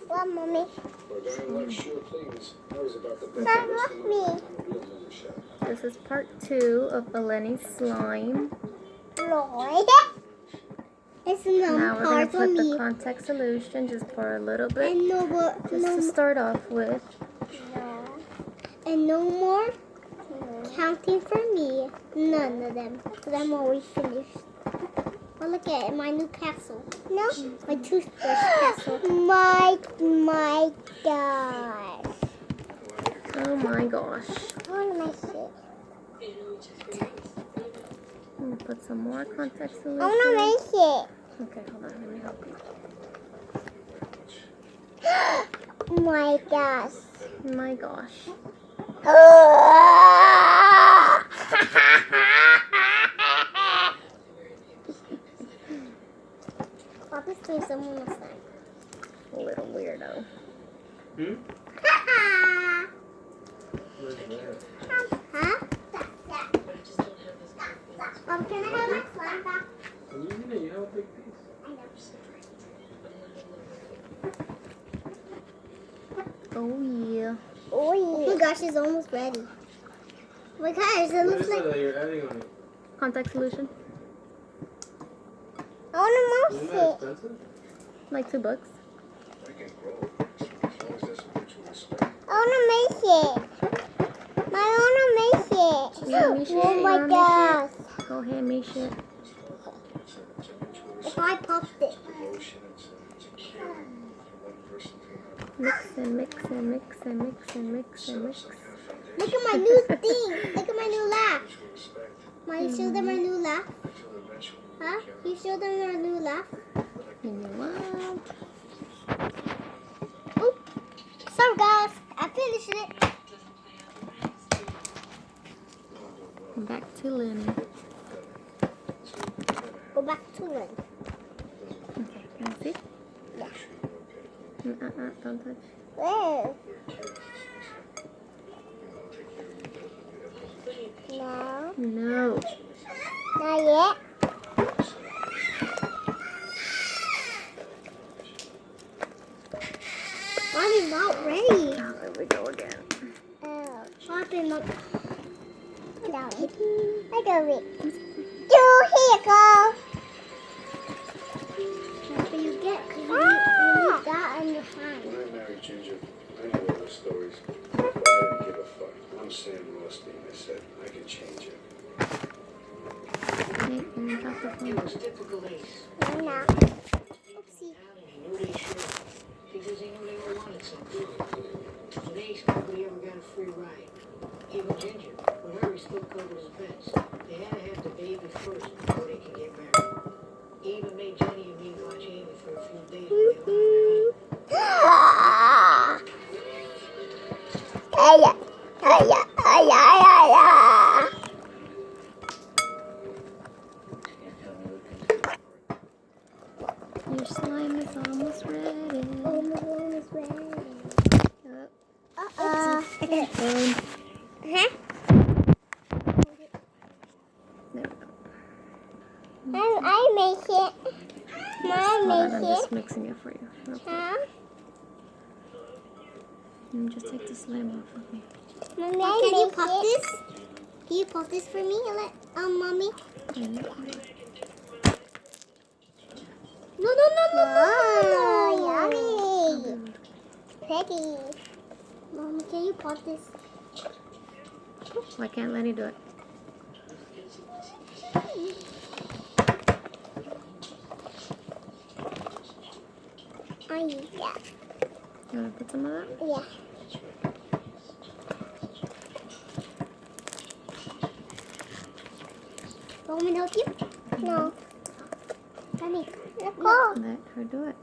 What, Mommy? Stop me. This is part 2 of Aleni's slime. Lloyd. It's Now we're going to hard put for the me. contact solution just for a little bit. And Just to start off with. And no more counting for me. None of them. Because I'm always finished. Oh, look at it. My new castle. No. My toothbrush castle. My gosh. Oh my gosh. I want to make it. I'm going to put some more contact solution. I want to make it. Okay, hold on. Let me help you. My gosh. My gosh. Obviously, someone was like, A little weirdo. huh? Can I have my slime back? You have a big piece. I know. Oh yeah. Oh my gosh, it's almost ready. Oh my gosh, it What looks is like. it that you're adding on it? Contact solution. I want to Isn't mouth that it. expensive? Like $2. I want to make it. I want to make it. Yeah, Misha, Oh my you wanna gosh. Go ahead, Misha. If I popped it. Mix and mix and mix and mix and mix and mix. Look at my new thing. Look at my new laugh. Can you show them our new laugh? Huh? Can you show them our new laugh? And you want. Oop. Sorry guys, I finished it. Back to Lenny. Go back to Lynn. Okay, can I see? Yeah. Don't touch. Where? No. No. Not yet. I'm not ready. Oh, there we go again. Oh, I'm not. No, I got it. Here you go. What do you get? Because you need that on your hand. When I married Ginger, I knew all the stories. But I didn't give a fuck. I'm Sam Rothstein. I said I could change it. Okay, and you got the It phone. was typical Ace. No. Oopsie. Allen, he knew they should, because he knew they all wanted something. With Ace, nobody ever got a free ride. Even Ginger, with her, he still covered his bets. They had to have the baby first before they could get married. He even made Jenny and me watch Amy for a few days when they went on their Your slime is almost ready. Almost ready. Phone. Huh? There we go. I make it. I Hold on, I'm make just it. mixing it for you. Real quick. Huh? Just take the slime off of me. Mommy, can you pop this? Can you pop this for me? Mommy. Yeah. No. Yummy. Pretty. Mommy, can you pop this? Why can't Lenny do it? I need that. You want to put some of that? Yeah. Want me to help you? No. Mommy, let's go. Let her do it.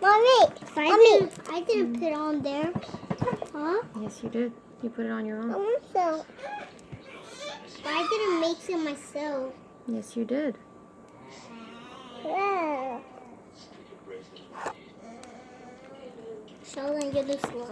Mommy, I didn't put it on there. Huh? Yes, you did. You put it on your I own. want so. But I didn't make it myself. Yes, you did. Yeah. Sheldon, get this one.